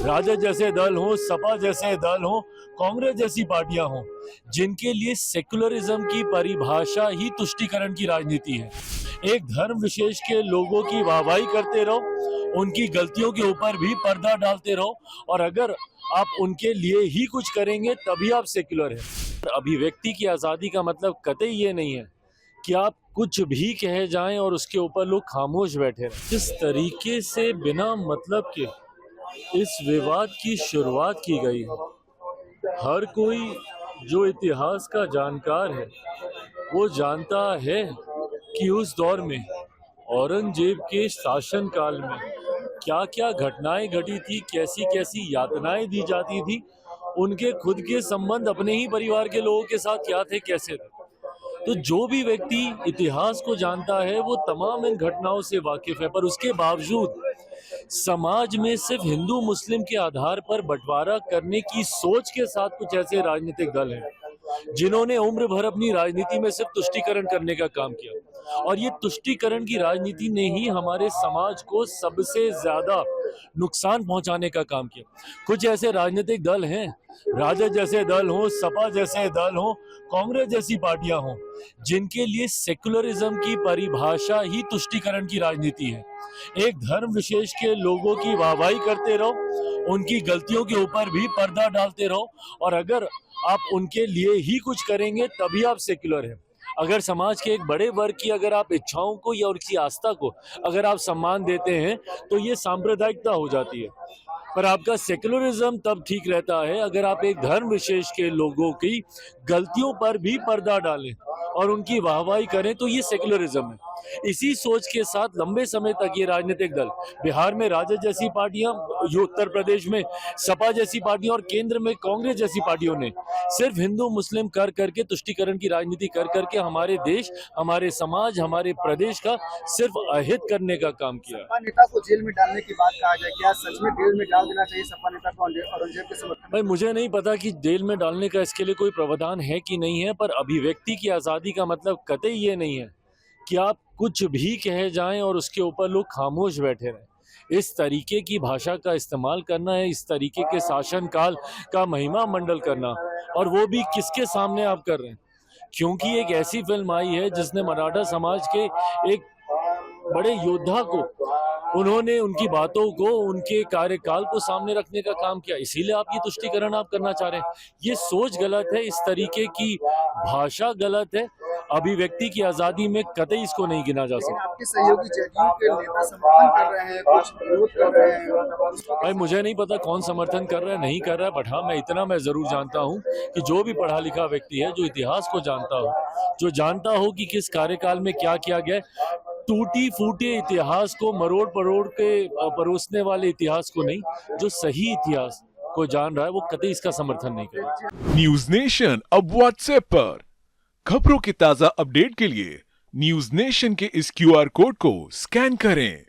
राजद जैसे दल हों, सपा जैसे दल हों, कांग्रेस जैसी पार्टियां हों, जिनके लिए सेकुलरिज्म की परिभाषा ही तुष्टीकरण की राजनीति है। एक धर्म विशेष के लोगों की वाहवाही करते रहो, उनकी गलतियों के ऊपर भी पर्दा डालते रहो, और अगर आप उनके लिए ही कुछ करेंगे तभी आप सेक्युलर हैं। अभिव्यक्ति की आज़ादी का मतलब कतई ये नहीं है कि आप कुछ भी कहे जाएं और उसके ऊपर लोग खामोश बैठे रहें। जिस तरीके से बिना मतलब के इस विवाद की शुरुआत की गई है, हर कोई जो इतिहास का जानकार है वो जानता है कि उस दौर में औरंगजेब के शासनकाल में क्या क्या घटनाएं घटी थी, कैसी कैसी यातनाएं दी जाती थी, उनके खुद के संबंध अपने ही परिवार के लोगों के साथ क्या थे, कैसे थे। तो जो भी व्यक्ति इतिहास को जानता है वो तमाम इन घटनाओं से वाकिफ है, पर उसके बावजूद समाज में सिर्फ हिंदू मुस्लिम के आधार पर बंटवारा करने की सोच के साथ कुछ ऐसे राजनीतिक दल हैं जिन्होंने उम्र भर अपनी राजनीति में सिर्फ तुष्टीकरण करने का काम किया, और ये तुष्टीकरण की राजनीति ने ही हमारे समाज को सबसे ज्यादा नुकसान पहुंचाने का काम किया। कुछ ऐसे राजनीतिक दल हैं, राजद जैसे दल हों, सपा जैसे दल हों, कांग्रेस जैसी पार्टियां हों, जिनके लिए सेकुलरिज्म की परिभाषा ही तुष्टीकरण की राजनीति है। एक धर्म विशेष के लोगों की वाहवाही करते रहो, उनकी गलतियों के ऊपर भी पर्दा डालते रहो, और अगर आप उनके लिए ही कुछ करेंगे तभी आप सेक्युलर हैं। अगर समाज के एक बड़े वर्ग की अगर आप इच्छाओं को या उनकी आस्था को अगर आप सम्मान देते हैं तो ये सांप्रदायिकता हो जाती है। पर आपका सेक्युलरिज्म तब ठीक रहता है अगर आप एक धर्म विशेष के लोगों की गलतियों पर भी पर्दा डालें और उनकी वाहवाही करें, तो ये सेक्युलरिज्म है। इसी सोच के साथ लंबे समय तक ये राजनीतिक दल, बिहार में राजद जैसी पार्टियां, उत्तर प्रदेश में सपा जैसी पार्टियां और केंद्र में कांग्रेस जैसी पार्टियों ने सिर्फ हिंदू मुस्लिम कर करके तुष्टीकरण की राजनीति कर करके हमारे देश, हमारे समाज, हमारे प्रदेश का सिर्फ अहित करने का काम किया। सपा नेता को जेल में डालने की बात कहा जाए, क्या सच में जेल में डाल देना चाहिए सपा नेता को औरंगजेब के समर्थन? भाई मुझे नहीं पता कि जेल में डालने का इसके लिए कोई प्रावधान है कि नहीं है, पर अभिव्यक्ति की आज़ादी का मतलब कतई ये नहीं है कि आप कुछ भी कहे जाएं और उसके ऊपर लोग खामोश बैठे रहें। इस तरीके की भाषा का इस्तेमाल करना है, इस तरीके के शासनकाल का महिमा मंडल करना, और वो भी किसके सामने आप कर रहे हैं? क्योंकि एक ऐसी फिल्म आई है जिसने मराठा समाज के एक बड़े योद्धा को, उन्होंने उनकी बातों को, उनके कार्यकाल को सामने रखने का काम किया, इसीलिए आप ये तुष्टीकरण आप करना चाह रहे हैं। ये सोच गलत है, इस तरीके की भाषा गलत है। अभिव्यक्ति की आजादी में कतई इसको नहीं गिना जा सकता। आपके सहयोगी जदयू के नेता समर्थन कर रहे हैं, कुछ विरोध कर रहे हैं। भाई मुझे नहीं पता कौन समर्थन कर रहा है, नहीं कर रहा है, बट हाँ मैं इतना मैं जरूर जानता हूँ कि जो भी पढ़ा लिखा व्यक्ति है, जो इतिहास को जानता हो, जो जानता हो कि किस कार्यकाल में क्या किया गया, टूटी फूटे इतिहास को मरोड़ परोड़ के परोसने वाले इतिहास को नहीं, जो सही इतिहास को जान रहा है वो कतई इसका समर्थन नहीं करेगा। न्यूज नेशन अब व्हाट्सएप पर खबरों के ताजा अपडेट के लिए न्यूज नेशन के इस क्यूआर कोड को स्कैन करें।